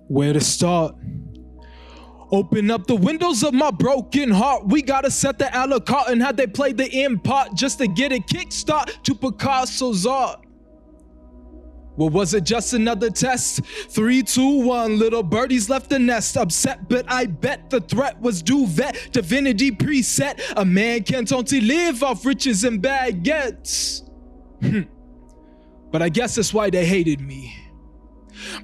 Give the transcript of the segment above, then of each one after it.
Where to start? Open up the windows of my broken heart. We gotta set the a la carte and had they played the in part just to get a kickstart to Picasso's art. Well, was it just another test? 3, 2, 1, little birdies left the nest. Upset, but I bet the threat was duvet. Divinity preset. A man can't only live off riches and baguettes. But I guess that's why they hated me.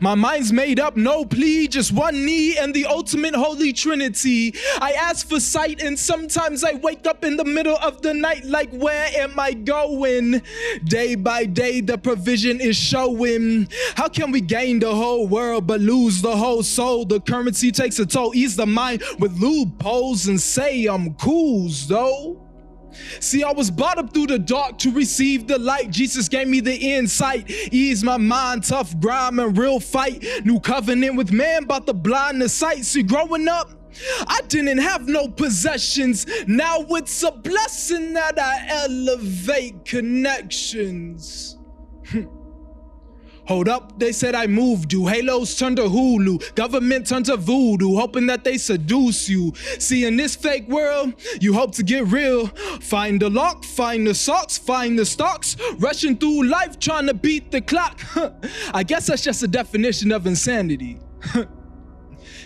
My mind's made up, no plea, just one knee and the ultimate holy trinity. I ask for sight and sometimes I wake up in the middle of the night like, where am I going? Day by day the provision is showing. How can we gain the whole world but lose the whole soul? The currency takes a toll, ease the mind with loopholes and say I'm cool though. See, I was brought up through the dark to receive the light. Jesus gave me the insight, ease my mind, tough grind and real fight. New covenant with man, about the blind the sight. See, growing up, I didn't have no possessions. Now it's a blessing that I elevate connections. Hold up, they said I moved you. Halos turned to Hulu, government turned to voodoo, hoping that they seduce you. See, in this fake world, you hope to get real. Find the lock, find the socks, find the stocks, rushing through life trying to beat the clock. I guess that's just a definition of insanity.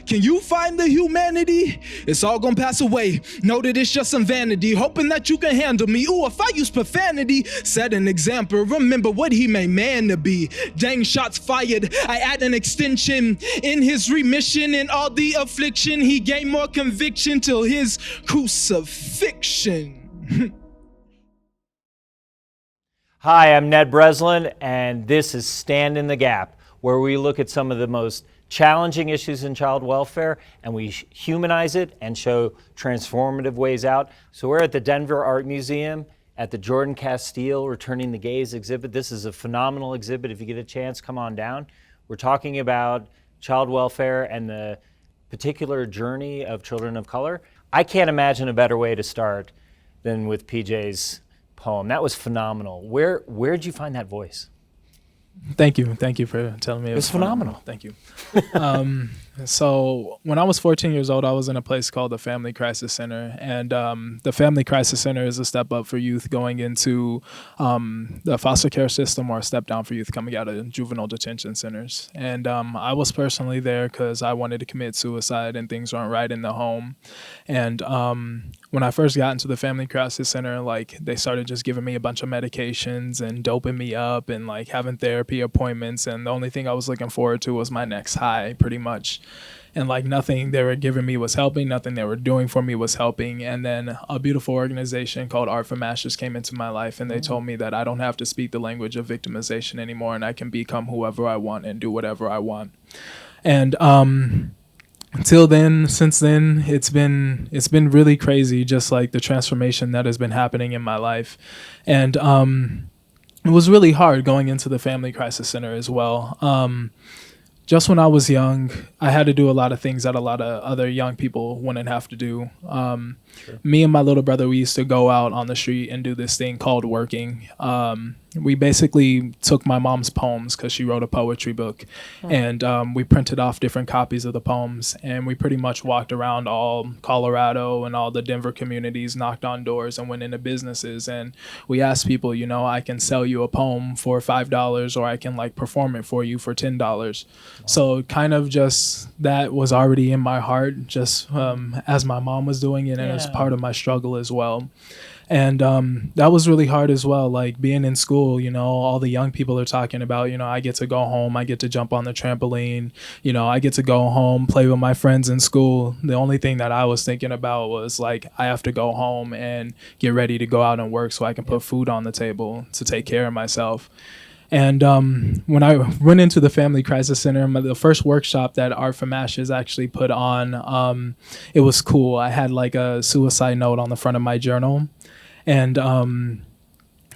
Can you find the humanity? It's all gonna pass away. Know that it's just some vanity, hoping that you can handle me. Ooh, if I use profanity, set an example. Remember what he made man to be. Dang shots fired, I add an extension. In his remission and all the affliction, he gained more conviction till his crucifixion. Hi, I'm Ned Breslin, and this is Stand in the Gap, where we look at some of the most challenging issues in child welfare and we humanize it and show transformative ways out. So we're at the Denver Art Museum at the Jordan Castile Returning the Gaze exhibit. This is a phenomenal exhibit. If you get a chance, come on down. We're talking about child welfare and the particular journey of children of color. I can't imagine a better way to start than with PJ's poem. That was phenomenal. Where'd you find that voice? Thank you for telling me. It was phenomenal. Thank you. So when I was 14 years old, I was in a place called the Family Crisis Center. And the Family Crisis Center is a step up for youth going into the foster care system, or a step down for youth coming out of juvenile detention centers. And I was personally there because I wanted to commit suicide and things weren't right in the home. And when I first got into the Family Crisis Center, like, they started just giving me a bunch of medications and doping me up and like having therapy appointments. And the only thing I was looking forward to was my next high, pretty much. And like nothing they were giving me was helping, nothing they were doing for me was helping. And then a beautiful organization called Art from Ashes came into my life, and they told me that I don't have to speak the language of victimization anymore, and I can become whoever I want and do whatever I want. And until then, since then, it's been really crazy, just like the transformation that has been happening in my life. And it was really hard going into the Family Crisis Center as well. Just when I was young, I had to do a lot of things that a lot of other young people wouldn't have to do. Sure. Me and my little brother, we used to go out on the street and do this thing called working. We basically took my mom's poems because she wrote a poetry book, and we printed off different copies of the poems, and we pretty much walked around all Colorado and all the Denver communities, knocked on doors and went into businesses, and we asked people, I can sell you a poem for $5, or I can like perform it for you for $10. Wow. So kind of just that was already in my heart, just as my mom was doing it, and as part of my struggle as well. And that was really hard as well, like being in school, all the young people are talking about, I get to go home, I get to jump on the trampoline, I get to go home, play with my friends in school. The only thing that I was thinking about was like, I have to go home and get ready to go out and work so I can put food on the table to take care of myself. And when I went into the Family Crisis Center, the first workshop that Art from Ashes actually put on, it was cool. I had like a suicide note on the front of my journal. And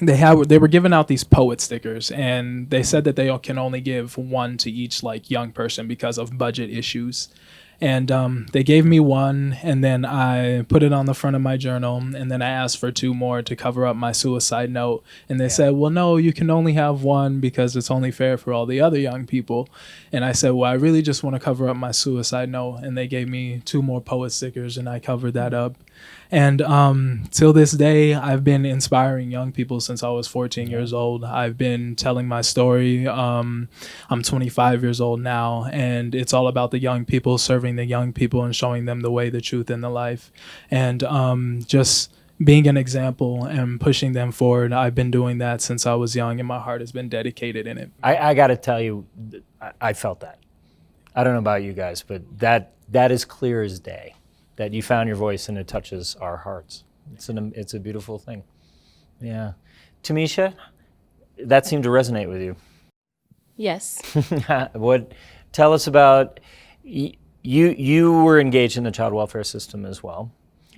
they were giving out these poet stickers, and they said that they can only give one to each like young person because of budget issues. And they gave me one, and then I put it on the front of my journal, and then I asked for two more to cover up my suicide note. And they said, well, no, you can only have one because it's only fair for all the other young people. And I said, well, I really just want to cover up my suicide note. And they gave me two more poet stickers, and I covered that up. And till this day, I've been inspiring young people since I was 14 years old. I've been telling my story. I'm 25 years old now, and it's all about the young people, serving the young people and showing them the way, the truth, and the life. And just being an example and pushing them forward. I've been doing that since I was young, and my heart has been dedicated in it. I got to tell you, I felt that. I don't know about you guys, but that is clear as day, that you found your voice and it touches our hearts. It's a beautiful thing. Yeah. Tamisha, that seemed to resonate with you. Yes. Tell us about, you were engaged in the child welfare system as well,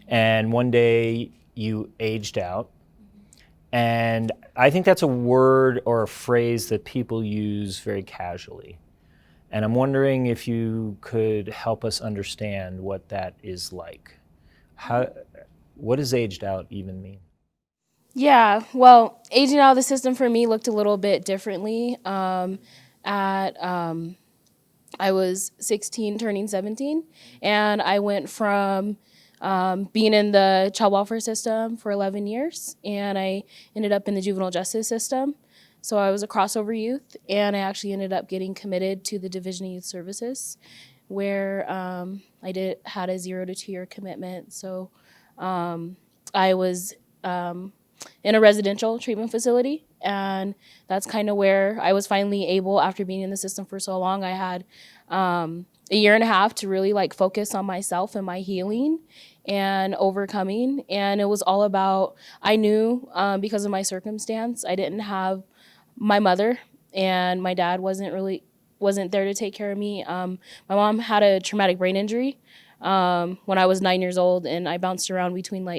and one day you aged out. And I think that's a word or a phrase that people use very casually. And I'm wondering if you could help us understand what that is like. What does aged out even mean? Yeah, well, aging out of the system for me looked a little bit differently. I was 16, turning 17, and I went from being in the child welfare system for 11 years, and I ended up in the juvenile justice system. So I was a crossover youth, and I actually ended up getting committed to the Division of Youth Services, where I had a 0 to 2 year commitment. So I was in a residential treatment facility, and that's kind of where I was finally able, after being in the system for so long. I had a year and a half to really focus on myself and my healing and overcoming. And it was all about, I knew because of my circumstance, I didn't have my mother, and my dad wasn't there to take care of me. My mom had a traumatic brain injury when I was 9 years old, and I bounced around between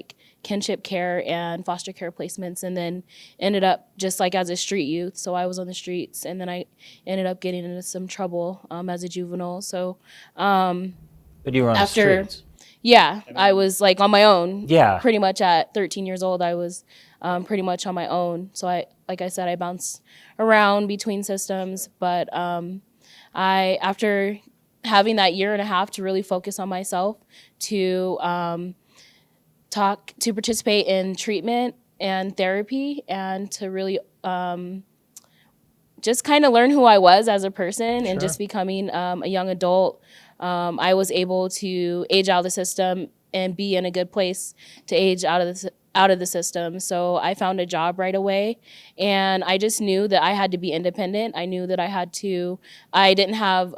kinship care and foster care placements, and then ended up just as a street youth. So I was on the streets, and then I ended up getting into some trouble as a juvenile. So But you were on the streets. Yeah, I was on my own. Yeah. Pretty much at 13 years old, I was pretty much on my own. So like I said, I bounced around between systems, but after having that year and a half to really focus on myself, to participate in treatment and therapy, and to really just kind of learn who I was as a person, and just becoming a young adult, I was able to age out of the system and be in a good place to age out of the system. So I found a job right away, and I just knew that I had to be independent. I knew that I didn't have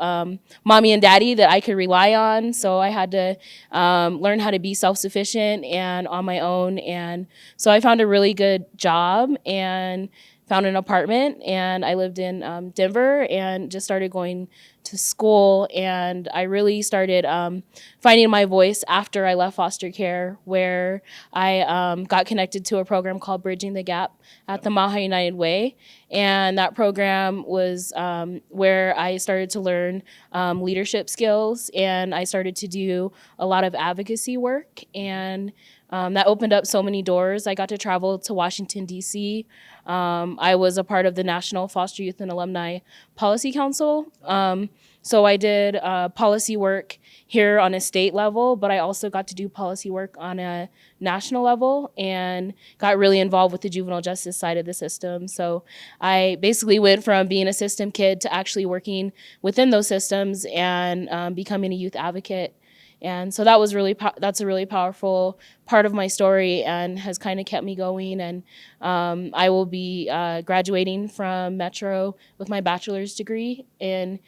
mommy and daddy that I could rely on, so I had to learn how to be self-sufficient and on my own. And so I found a really good job and found an apartment, and I lived in Denver, and just started going to school. And I really started finding my voice after I left foster care, where I got connected to a program called Bridging the Gap at the Maha United Way. And that program was where I started to learn leadership skills, and I started to do a lot of advocacy work. And that opened up so many doors. I got to travel to Washington, D.C. I was a part of the National Foster Youth and Alumni Policy Council. So I did policy work here on a state level, but I also got to do policy work on a national level, and got really involved with the juvenile justice side of the system. So I basically went from being a system kid to actually working within those systems and becoming a youth advocate. And so that was that's a really powerful part of my story, and has kind of kept me going. And I will be graduating from Metro with my bachelor's degree in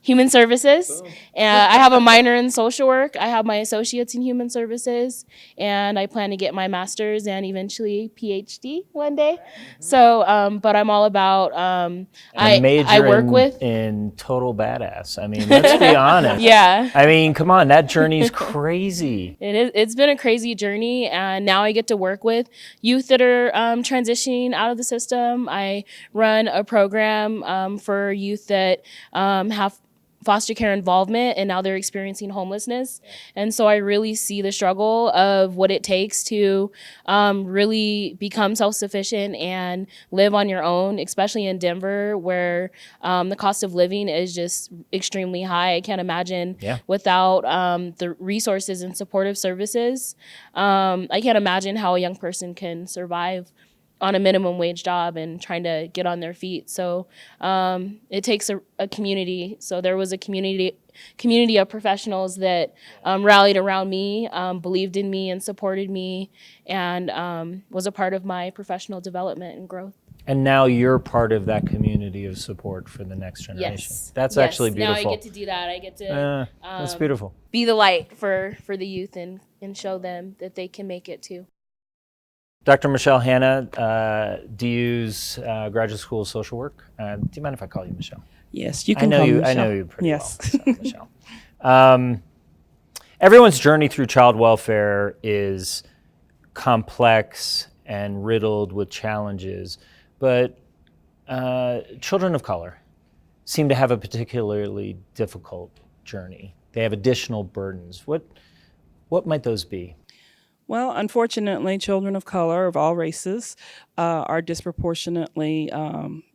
human services. And I have a minor in social work. I have my associates in human services, and I plan to get my master's and eventually PhD one day. So, but I'm all about, I work in total badass. I mean, let's be honest. Yeah. I mean, come on, that journey's crazy. It is. It's been a crazy journey, and now I get to work with youth that are transitioning out of the system. I run a program for youth that have foster care involvement, and now they're experiencing homelessness. And so I really see the struggle of what it takes to really become self-sufficient and live on your own, especially in Denver, where the cost of living is just extremely high. I can't imagine without the resources and supportive services. I can't imagine how a young person can survive on a minimum wage job and trying to get on their feet. So it takes a community. So there was a community of professionals that rallied around me, believed in me and supported me, and was a part of my professional development and growth. And now you're part of that community of support for the next generation. Yes. That's actually beautiful. Now I get to do that. I get to that's beautiful. Be the light for the youth and show them that they can make it too. Dr. Michelle Hanna, do you use graduate school of social work? Do you mind if I call you Michelle? Yes, you can call me Michelle. I know you pretty well, Yes. so, Michelle. Everyone's journey through child welfare is complex and riddled with challenges, but children of color seem to have a particularly difficult journey. They have additional burdens. What might those be? Well, unfortunately, children of color of all races are disproportionately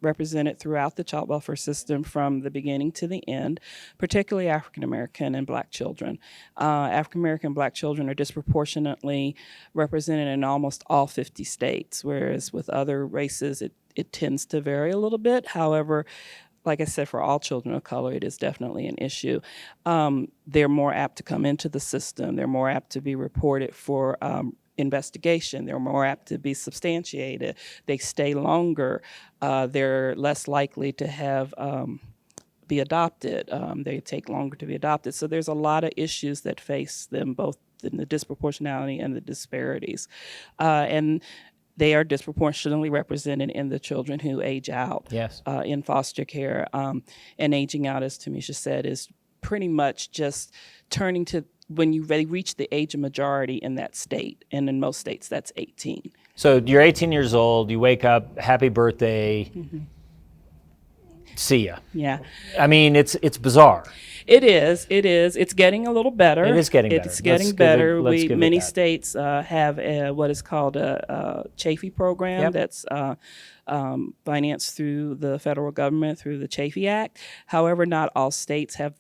represented throughout the child welfare system from the beginning to the end, particularly African American and Black children. African American and Black children are disproportionately represented in almost all 50 states, whereas with other races it tends to vary a little bit. However, like I said, for all children of color, it is definitely an issue. They're more apt to come into the system. They're more apt to be reported for investigation. They're more apt to be substantiated. They stay longer. They're less likely to have be adopted. They take longer to be adopted. So there's a lot of issues that face them, both in the disproportionality and the disparities. And they are disproportionately represented in the children who age out in foster care. And aging out, as Tamisha said, is pretty much just turning to when you reach the age of majority in that state. And in most states, that's 18. So you're 18 years old, you wake up, happy birthday, see ya. Yeah. I mean, it's bizarre. It is. It's getting a little better. It is getting better. It's getting better. Many states have what is called a Chafee program that's financed through the federal government through the Chafee Act. However, not all states have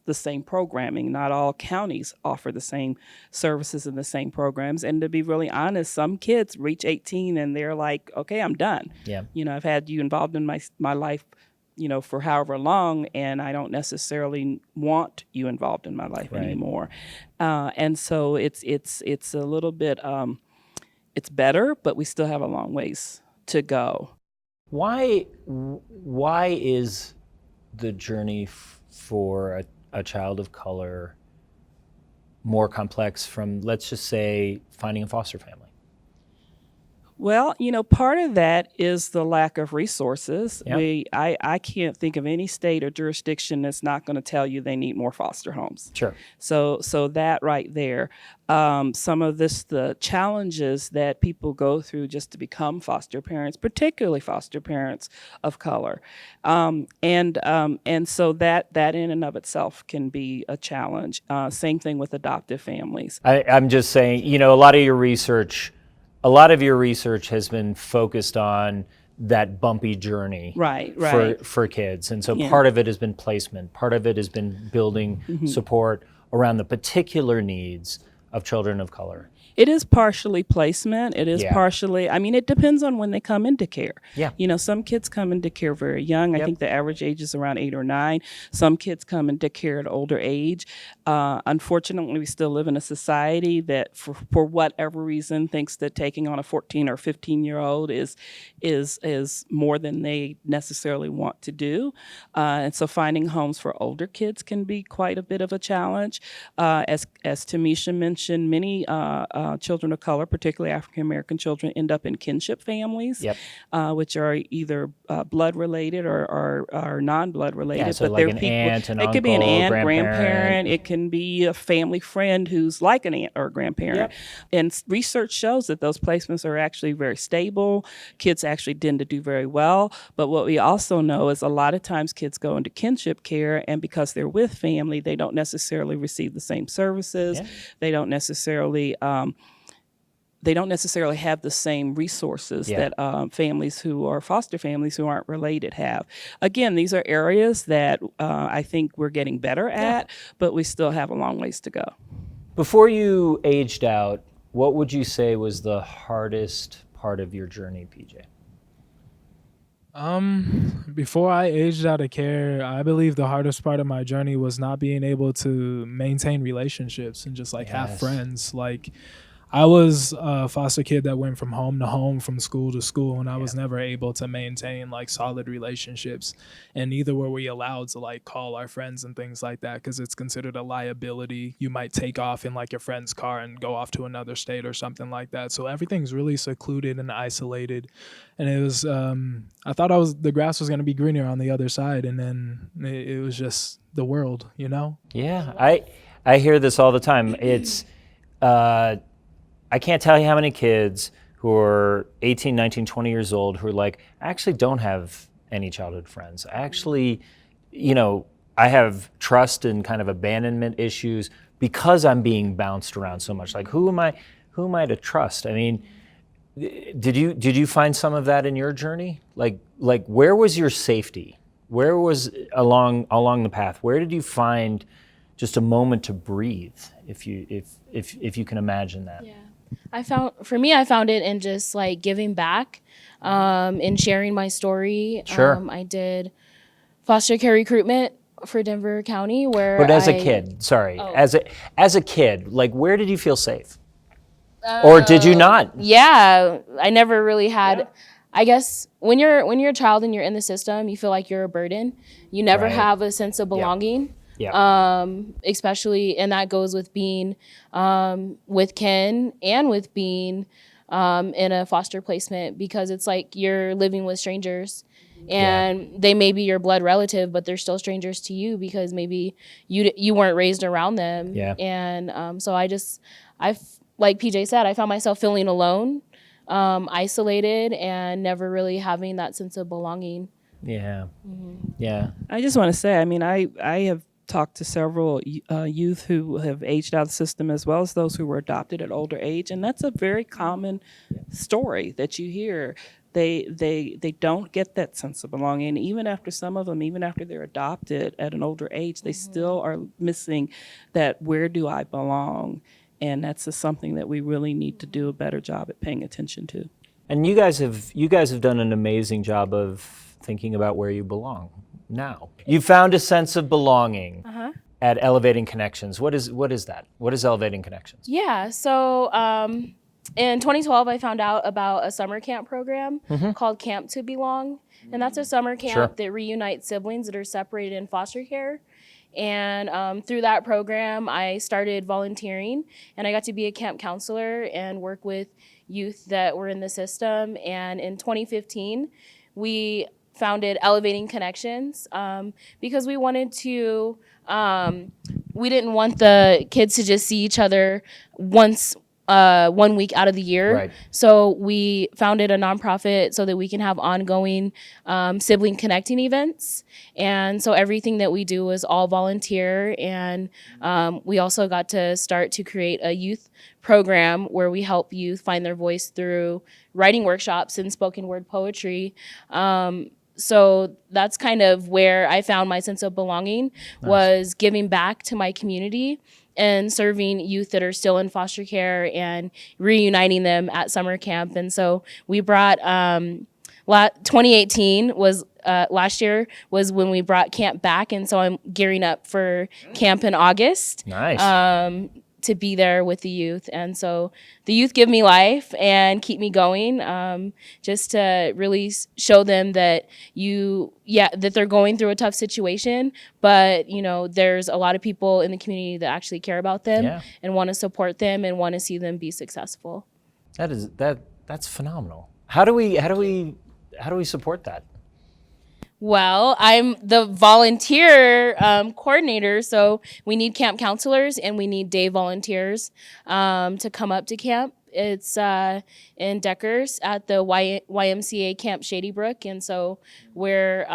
the same programming. Not all counties offer the same services and the same programs. And to be really honest, some kids reach 18 and they're like, okay, I'm done. Yeah. You know, I've had you involved in my life, you know, for however long, and I don't necessarily want you involved in my life anymore. And so it's a little bit, it's better, but we still have a long ways to go. Why is the journey for a child of color more complex from, let's just say, finding a foster family? Well, you know, part of that is the lack of resources. Yep. I can't think of any state or jurisdiction that's not going to tell you they need more foster homes. Sure. So that right there, some of the challenges that people go through just to become foster parents, particularly foster parents of color, and so that in and of itself can be a challenge. Same thing with adoptive families. I'm just saying, you know, a lot of your research has been focused on that bumpy journey for kids. And so part of it has been placement. Part of it has been building support around the particular needs of children of color. It is partially placement. It is partially, I mean, it depends on when they come into care. Yeah. You know, some kids come into care very young. I think the average age is around 8 or 9. Some kids come into care at older age. Unfortunately, we still live in a society that for whatever reason thinks that taking on a 14 or 15-year-old is more than they necessarily want to do. And so finding homes for older kids can be quite a bit of a challenge. As Tamisha mentioned, mentioned, many children of color, particularly African American children, end up in kinship families, Yep. which are either blood related or non-blood related. Yeah, so but like they're an people. aunt, an It could be an uncle, aunt, grandparent. It can be a family friend who's like an aunt or grandparent. Yep. And research shows that those placements are actually very stable. Kids actually tend to do very well. But what we also know is a lot of times kids go into kinship care, and because they're with family, they don't necessarily receive the same services. Yeah. They don't necessarily have the same resources Yeah. that families who are foster families who aren't related have. Again, these are areas that I think we're getting better at, but we still have a long ways to go. Before you aged out, what would you say was the hardest part of your journey, PJ? Before I aged out of care, I believe the hardest part of my journey was not being able to maintain relationships and just like have Yes. friends. Like, I was a foster kid that went from home to home, from school to school, and I was never able to maintain like solid relationships. And neither were we allowed to like call our friends and things like that because it's considered a liability. You might take off in like your friend's car and go off to another state or something like that. So everything's really secluded and isolated. And it was, I thought the grass was going to be greener on the other side, and then it was just the world, you know? Yeah, I hear this all the time. It's I can't tell you how many kids who are 18, 19, 20 years old who are like, I actually don't have any childhood friends. I actually, I have trust and kind of abandonment issues because I'm being bounced around so much. Like, who am I to trust? I mean, did you find some of that in your journey? Like where was your safety? Where was along the path? Where did you find just a moment to breathe, if you can imagine that? Yeah. I found it in just like giving back, and sharing my story. Sure. I did foster care recruitment for Denver County where But as a kid, as a kid, like where did you feel safe? Or did you not? Yeah, I never really had. I guess when you're a child and you're in the system, you feel like you're a burden. You never Right. have a sense of belonging. Yeah. Especially, and that goes with being with Ken and with being in a foster placement, because it's like you're living with strangers, and they may be your blood relative, but they're still strangers to you because maybe you weren't raised around them. Yeah. And so like PJ said, I found myself feeling alone, isolated, and never really having that sense of belonging. Yeah. Yeah. I just want to say, I mean, I have talked to several youth who have aged out of the system, as well as those who were adopted at older age, and that's a very common story that you hear. They don't get that sense of belonging. And even after some of them, even after they're adopted at an older age, they still are missing that, where do I belong? And that's just something that we really need to do a better job at paying attention to. And you guys have done an amazing job of thinking about where you belong now. You found a sense of belonging at Elevating Connections. What is that? What is Elevating Connections? Yeah, so in 2012, I found out about a summer camp program called Camp to Belong. And that's a summer camp that reunites siblings that are separated in foster care. And through that program, I started volunteering, and I got to be a camp counselor and work with youth that were in the system. And in 2015, we founded Elevating Connections because we wanted to, we didn't want the kids to just see each other once 1 week out of the year. Right. So we founded a nonprofit so that we can have ongoing sibling connecting events. And so everything that we do is all volunteer. And we also got to start to create a youth program where we help youth find their voice through writing workshops and spoken word poetry. So that's kind of where I found my sense of belonging, was giving back to my community and serving youth that are still in foster care and reuniting them at summer camp. And so we brought 2018 was last year was when we brought camp back, and so I'm gearing up for camp in August. Nice. to be there with the youth. And so the youth give me life and keep me going, just to really show them that that they're going through a tough situation, but there's a lot of people in the community that actually care about them and want to support them and want to see them be successful. That's phenomenal. How do we support that? Well, I'm the volunteer coordinator, so we need camp counselors and we need day volunteers to come up to camp. It's in Deckers at the YMCA Camp Shady Brook, and so we're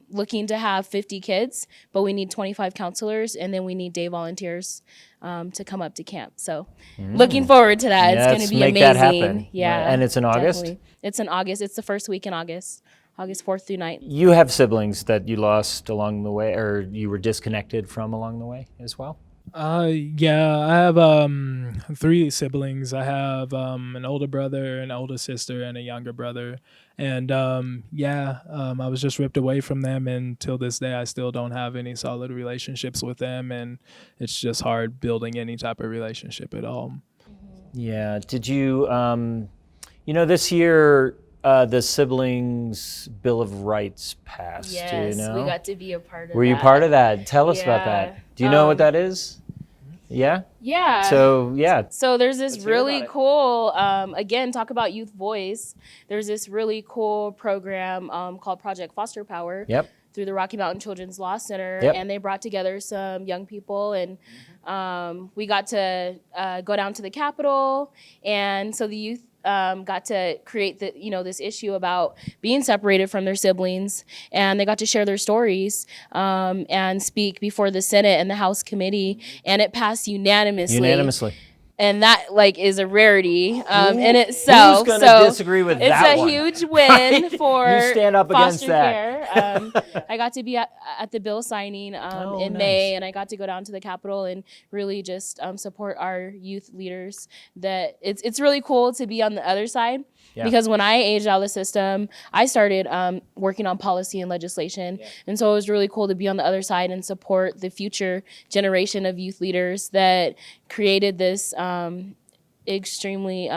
looking to have 50 kids, but we need 25 counselors, and then we need day volunteers to come up to camp. So looking forward to that. It's going to be make amazing. That happen. Yeah, and it's in August? Definitely. It's in August. It's the first week in August 4th through 9th. You have siblings that you lost along the way, or you were disconnected from along the way as well? Yeah, I have 3 siblings. I have an older brother, an older sister, and a younger brother. And I was just ripped away from them, and till this day I still don't have any solid relationships with them, and it's just hard building any type of relationship at all. Yeah. Did you this year the siblings Bill of Rights passed? Yes, we got to be a part of that. Were you part of that? Tell us about that. Do you know what that is? Yeah? Yeah. So there's this really cool, again, talk about youth voice. There's this really cool program called Project Foster Power. Yep. Through the Rocky Mountain Children's Law Center. Yep. And they brought together some young people, and we got to go down to the Capitol. And so the youth got to create this issue about being separated from their siblings, and they got to share their stories and speak before the Senate and the House committee, and it passed unanimously. And that is a rarity in itself. Who's going to disagree with it's that a one? huge win for You stand up against foster that. care. I got to be at the bill signing in nice. May, and I got to go down to the Capitol and really just support our youth leaders. That it's really cool to be on the other side. Yeah. Because when I aged out of the system, I started working on policy and legislation. Yeah. And so it was really cool to be on the other side and support the future generation of youth leaders that created this extremely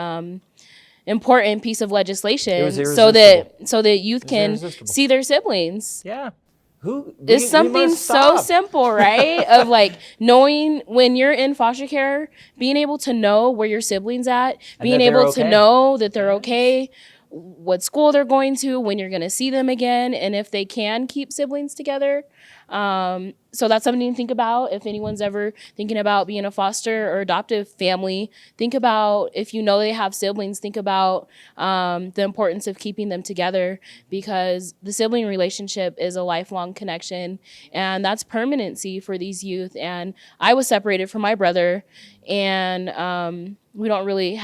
important piece of legislation so that youth can see their siblings. Yeah. It's something so simple, right? Of knowing when you're in foster care, being able to know where your siblings at, being able to know that they're okay, what school they're going to, when you're going to see them again, and if they can keep siblings together. So that's something to think about. If anyone's ever thinking about being a foster or adoptive family, think about, if you know they have siblings, think about the importance of keeping them together, because the sibling relationship is a lifelong connection, and that's permanency for these youth. And I was separated from my brother, and we don't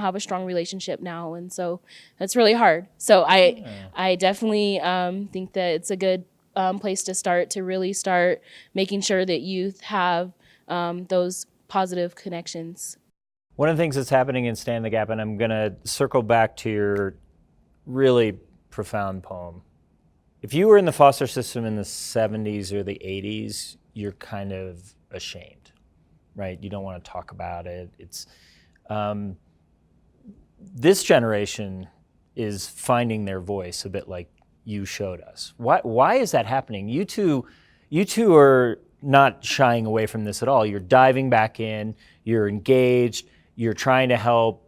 have a strong relationship now, and so that's really hard. So I definitely think that it's a good place to start, to really start making sure that youth have those positive connections. One of the things that's happening in Stand the Gap, and I'm going to circle back to your really profound poem. If you were in the foster system in the 70s or the 80s, you're kind of ashamed, right? You don't want to talk about it. It's this generation is finding their voice a bit like you showed us. Why is that happening? You two are not shying away from this at all. You're diving back in, you're engaged, you're trying to help,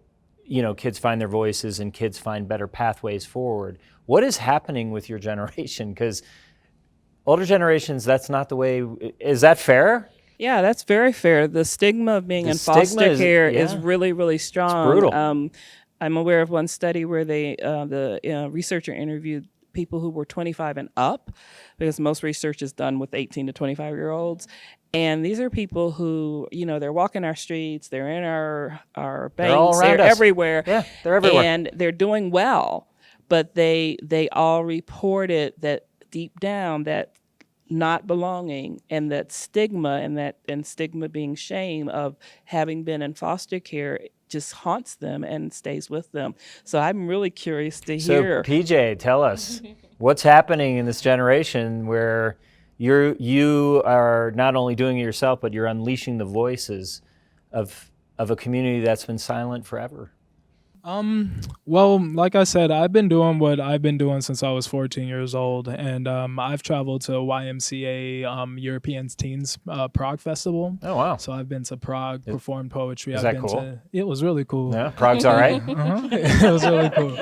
kids find their voices and kids find better pathways forward. What is happening with your generation? Because older generations, that's not the way. Is that fair? Yeah, that's very fair. The stigma of being in foster care is really, really strong. It's brutal. I'm aware of one study where the researcher interviewed people who were 25 and up, because most research is done with 18 to 25-year-olds. And these are people who, they're walking our streets, they're in our banks, they're everywhere. Yeah, they're everywhere. And they're doing well, but they all reported that deep down, that not belonging and that stigma, and stigma being shame of having been in foster care, just haunts them and stays with them. So I'm really curious to hear. So PJ, tell us what's happening in this generation where you are not only doing it yourself, but you're unleashing the voices of a community that's been silent forever? Well, like I said, I've been doing what I've been doing since I was 14 years old, and I've traveled to YMCA European Teens Prague Festival. Oh, wow. So I've been to Prague, performed poetry. Is I've that been cool? to. It was really cool. Yeah, Prague's all right. It was really cool.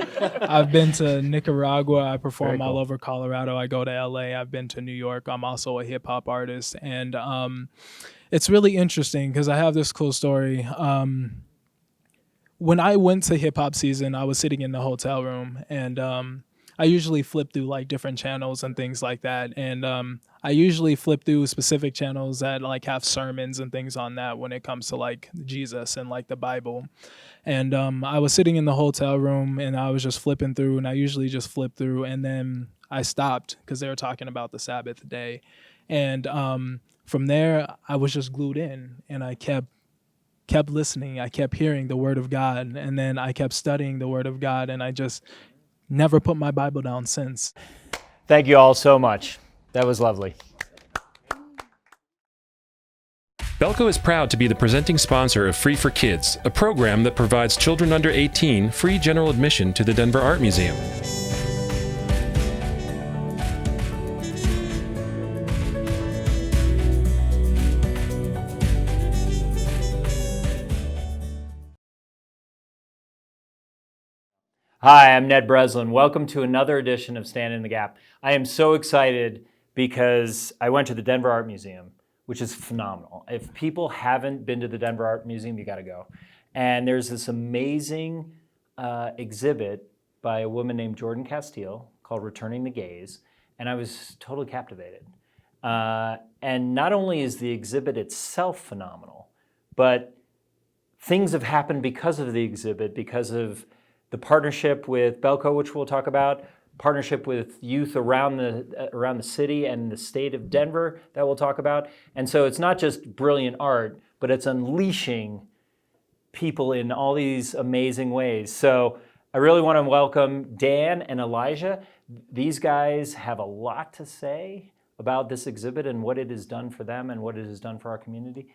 I've been to Nicaragua. I perform Very all cool. over Colorado. I go to LA. I've been to New York. I'm also a hip hop artist, and it's really interesting because I have this cool story. When I went to hip hop season, I was sitting in the hotel room, and I usually flip through like different channels and things like that. And I usually flip through specific channels that like have sermons and things on that when it comes to like Jesus and like the Bible. And I was sitting in the hotel room and I was just flipping through, and I usually just flip through, and then I stopped because they were talking about the Sabbath day. And from there, I was just glued in, and I kept listening. I kept hearing the word of God, and then I kept studying the word of God, and I just never put my Bible down since. Thank you all so much. That was lovely. Belco is proud to be the presenting sponsor of Free for Kids, a program that provides children under 18 free general admission to the Denver Art Museum. Hi, I'm Ned Breslin. Welcome to another edition of Stand in the Gap. I am so excited because I went to the Denver Art Museum, which is phenomenal. If people haven't been to the Denver Art Museum, you got to go. And there's this amazing exhibit by a woman named Jordan Castile called Returning the Gaze, and I was totally captivated. And not only is the exhibit itself phenomenal, but things have happened because of the exhibit, because of the partnership with Belco, which we'll talk about, partnership with youth around the city and the state of Denver that we'll talk about. And so it's not just brilliant art, but it's unleashing people in all these amazing ways. So I really want to welcome Dan and Elijah. These guys have a lot to say about this exhibit and what it has done for them and what it has done for our community.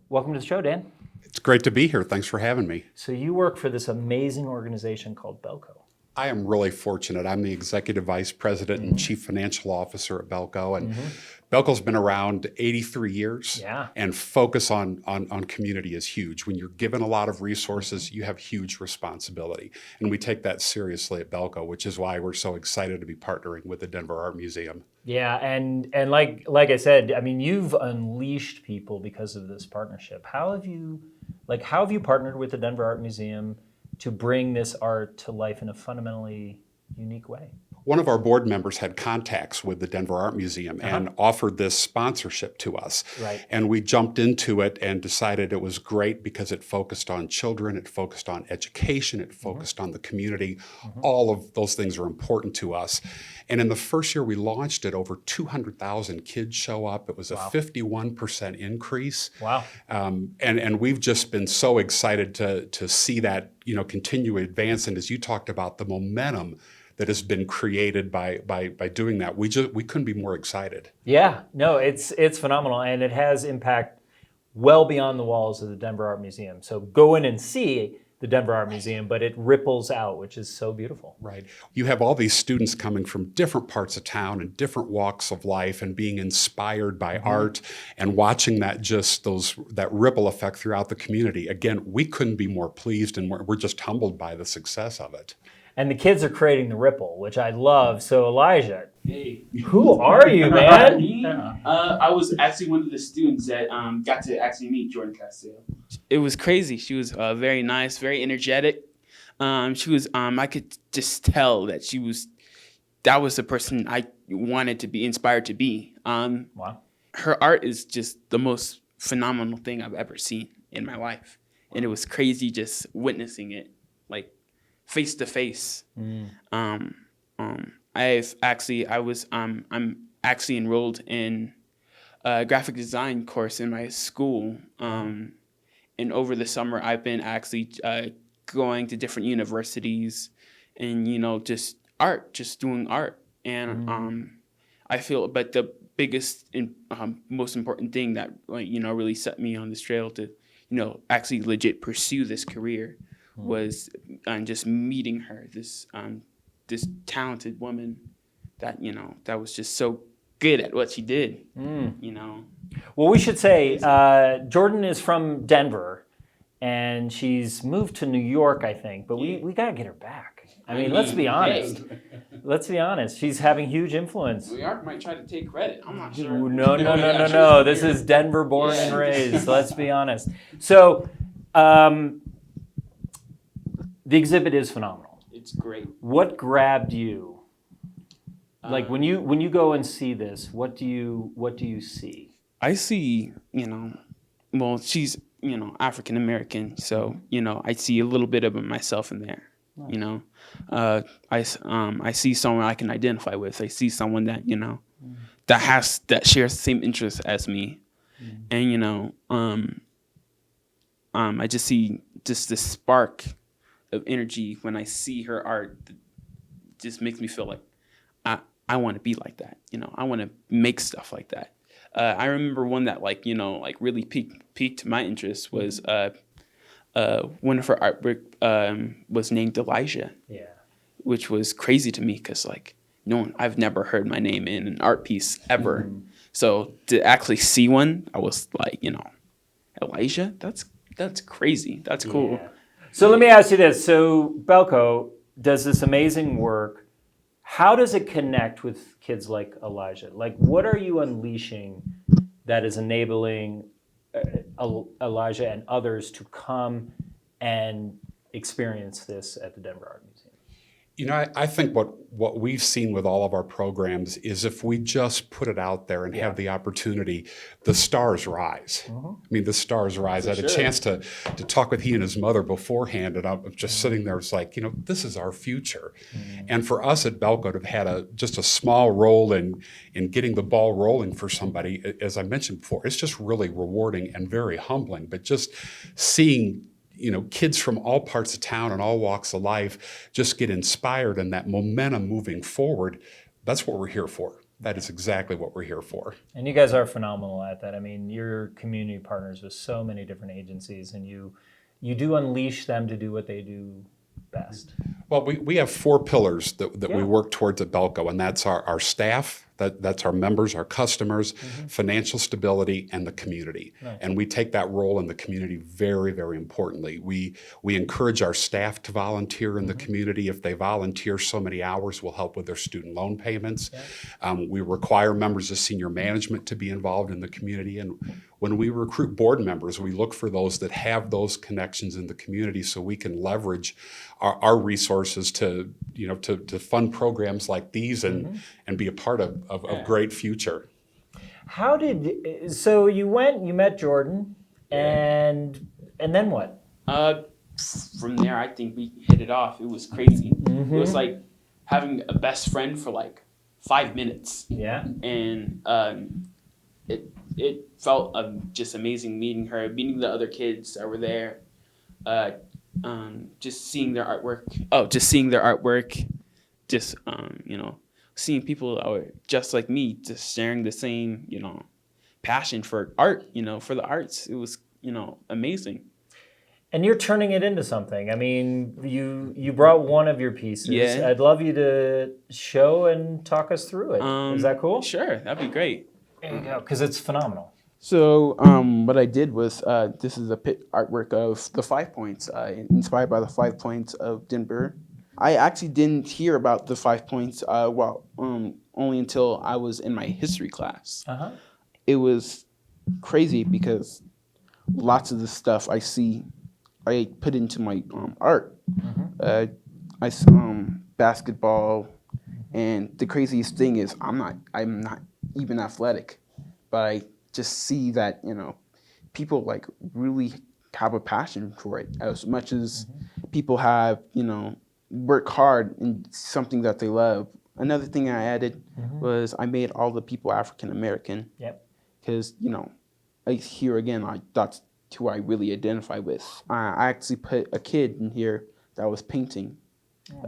Welcome to the show, Dan. It's great to be here. Thanks for having me. So you work for this amazing organization called Belco. I am really fortunate. I'm the Executive Vice President and Chief Financial Officer at Belco. And Belco's been around 83 years. Yeah. And focus on community is huge. When you're given a lot of resources, you have huge responsibility. And we take that seriously at Belco, which is why we're so excited to be partnering with the Denver Art Museum. Yeah, and like I said, I mean, you've unleashed people because of this partnership. How have you partnered with the Denver Art Museum to bring this art to life in a fundamentally unique way? One of our board members had contacts with the Denver Art Museum and offered this sponsorship to us. Right. And we jumped into it and decided it was great because it focused on children, it focused on education, it focused on the community. All of those things are important to us. And in the first year we launched it, over 200,000 kids show up. It was a 51% increase. Wow. And we've just been so excited to see that, continue to advance. And as you talked about, the momentum that has been created by doing that, we couldn't be more excited. Yeah, no, it's phenomenal, and it has impact well beyond the walls of the Denver Art Museum. So go in and see the Denver Art Museum, but it ripples out, which is so beautiful. Right. You have all these students coming from different parts of town and different walks of life and being inspired by art and watching that ripple effect throughout the community. Again, we couldn't be more pleased, and we're just humbled by the success of it. And the kids are creating the ripple, which I love. So Elijah, Hey. who are you, man? I was actually one of the students that got to actually meet Jordan Castile. It was crazy. She was very nice, very energetic. She was. I could just tell that that was the person I wanted to be inspired to be. Wow. Her art is just the most phenomenal thing I've ever seen in my life, and it was crazy just witnessing it, like face to face. I'm actually enrolled in a graphic design course in my school. And over the summer, I've been actually going to different universities and, just doing art. And I feel, but the biggest and most important thing that, really set me on this trail to actually legit pursue this career was just meeting her, this talented woman that, that was just so good at what she did, Well, we should say Jordan is from Denver, and she's moved to New York, I think. But we got to get her back. I mean, let's be honest. hey. Let's be honest. She's having huge influence. New York might try to take credit. I'm not sure. No. This is Denver born and raised. Let's be honest. So the exhibit is phenomenal. It's great. What grabbed you? Like when you go and see this, what do you see? I see, well, she's, African American, so, I see a little bit of myself in there. I see someone I can identify with. I see someone that that shares the same interests as me, and I just see just this spark of energy when I see her art. That just makes me feel like I want to be like that. I want to make stuff like that. I remember one that really piqued my interest was one of her artwork was named Elijah. Yeah. Which was crazy to me because I've never heard my name in an art piece ever. Mm-hmm. So to actually see one, I was like, Elijah, that's crazy. That's cool. Yeah. So let me ask you this. So Belko does this amazing work. How does it connect with kids like Elijah? Like, what are you unleashing that is enabling Elijah and others to come and experience this at the Denver Art Museum? I think what we've seen with all of our programs is if we just put it out there and have the opportunity, the stars rise. I mean, the stars rise. I had a chance to talk with he and his mother beforehand, and I'm just sitting there, it's like, this is our future. And for us at Belko to have had just a small role in getting the ball rolling for somebody, as I mentioned before, it's just really rewarding and very humbling. But just seeing kids from all parts of town and all walks of life just get inspired and that momentum moving forward, that's what we're here for. That is exactly what we're here for. And you guys are phenomenal at that. I mean, you're community partners with so many different agencies, and you do unleash them to do what they do best. Well, we have 4 pillars that we work towards at Belko, and that's our staff, that's our members, our customers, financial stability, and the community. Nice. And we take that role in the community very, very importantly. We encourage our staff to volunteer in the community. If they volunteer so many hours, we'll help with their student loan payments. Yeah. We require members of senior management to be involved in the community. And when we recruit board members, we look for those that have those connections in the community so we can leverage our resources to fund programs like these and be a part of a great future. So you met Jordan, and then what? From there, I think we hit it off. It was crazy. It was like having a best friend for 5 minutes. Yeah. And it felt just amazing meeting her, meeting the other kids that were there, just seeing their artwork. Seeing people that were just like me, just sharing the same, passion for art, for the arts. It was, amazing. And you're turning it into something. I mean, you brought one of your pieces. Yeah. I'd love you to show and talk us through it. Is that cool? Sure, that'd be great. There you go, because it's phenomenal. So what I did was, this is a artwork of the 5 points, inspired by the 5 points of Denver. I actually didn't hear about the 5 points only until I was in my history class. Uh-huh. It was crazy because lots of the stuff I put into my art. Mm-hmm. Basketball, and the craziest thing is I'm not even athletic, but I just see that people really have a passion for it as much as people have work hard in something that they love. Another thing I added was I made all the people African American. Yep. Because here again, that's who I really identify with. I actually put a kid in here that was painting.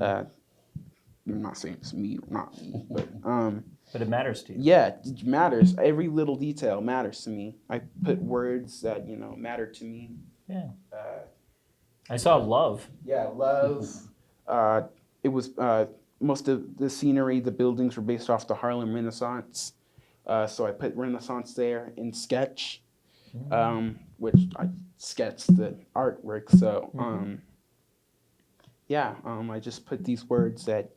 I'm not saying it's me, not me, but it matters to you. Yeah, it matters. Every little detail matters to me. I put words that matter to me. Yeah. I saw love. Yeah, love. It was most of the scenery, the buildings were based off the Harlem Renaissance. So I put Renaissance there in sketch, which I sketched the artwork. So I just put these words that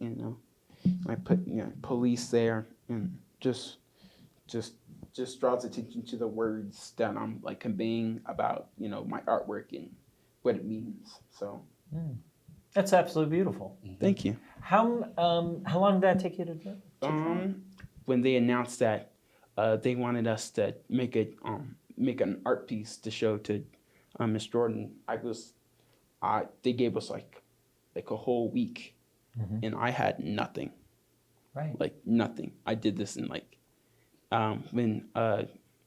I put police there, and just draws attention to the words that I'm like conveying about my artwork and what it means. So That's absolutely beautiful. thank you. How long did that take you to do? When they announced that they wanted us to make an art piece to show to Miss Jordan, they gave us like a whole week, and I had nothing. Right. Like nothing. I did this in when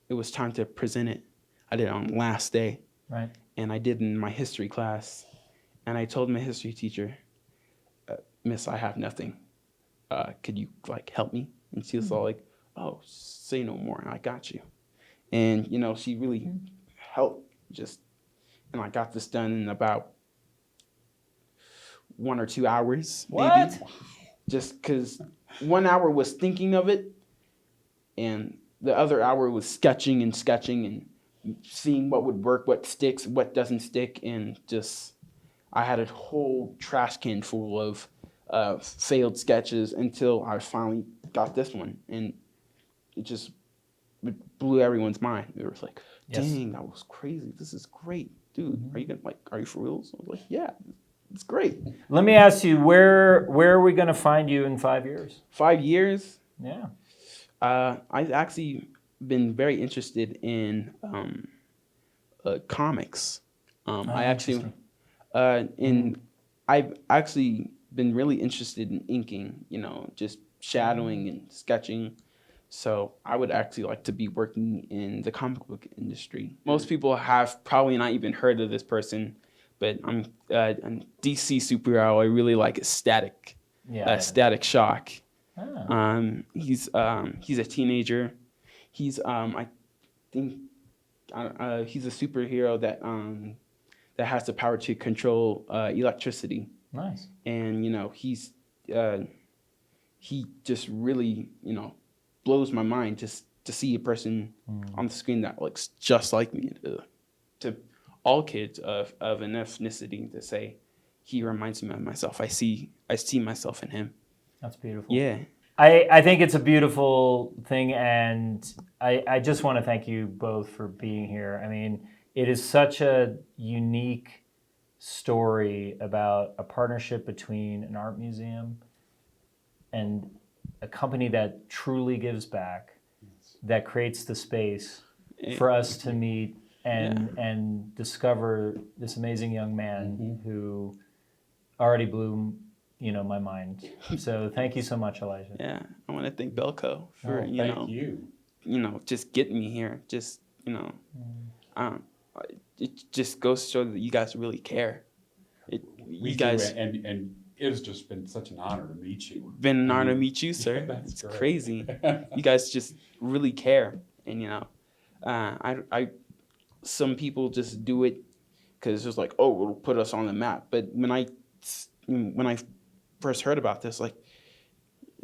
it was time to present it, I did it on the last day. Right. And I did in my history class, and I told my history teacher, Miss, I have nothing. Could you help me? And she was all like, oh, say no more, I got you. And she really helped and I got this done in about 1 or 2 hours. What? Maybe. Just because 1 hour was thinking of it, and the other hour was sketching and seeing what would work, what sticks, what doesn't stick, and I had a whole trash can full of failed sketches until I finally got this one, and it blew everyone's mind. They were like, "Dang, that was crazy! This is great, dude. Are you for reals?" I was like, "Yeah, it's great." Let me ask you, where are we going to find you in 5 years? 5 years. Yeah. I've actually been very interested in comics. I've actually been really interested in inking, just shadowing and sketching. So I would actually like to be working in the comic book industry. Most people have probably not even heard of this person, but I'm a DC superhero. I really like Static Shock. Ah. He's a teenager. He's I think he's a superhero that has the power to control electricity. Nice. And he just really blows my mind just to see a person on the screen that looks just like me. To all kids of an ethnicity, to say he reminds me of myself. I see myself in him. That's beautiful. Yeah. I think it's a beautiful thing, and I just want to thank you both for being here. I mean, it is such a unique story about a partnership between an art museum and a company that truly gives back, that creates the space for us to meet and discover this amazing young man who already blew my mind. So thank you so much, Elijah. Yeah, I want to thank Belco for Thank you. Just getting me here. It just goes to show that you guys really care. We do, and it has just been such an honor to meet you. Been an honor to meet you, sir. That's It's great. crazy. You guys just really care, and some people just do it because it's just like, oh, it'll put us on the map. But when I first heard about this,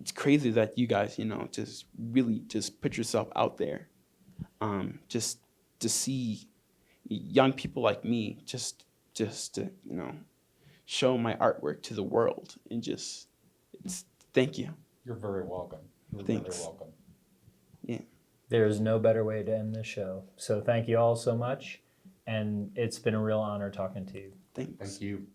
it's crazy that you guys, just really just put yourself out there, just to see young people like me, just to show my artwork to the world, and thank you. You're very welcome. You're Thanks. very welcome. Yeah. There's no better way to end this show. So thank you all so much, and it's been a real honor talking to you. Thanks. Thank you.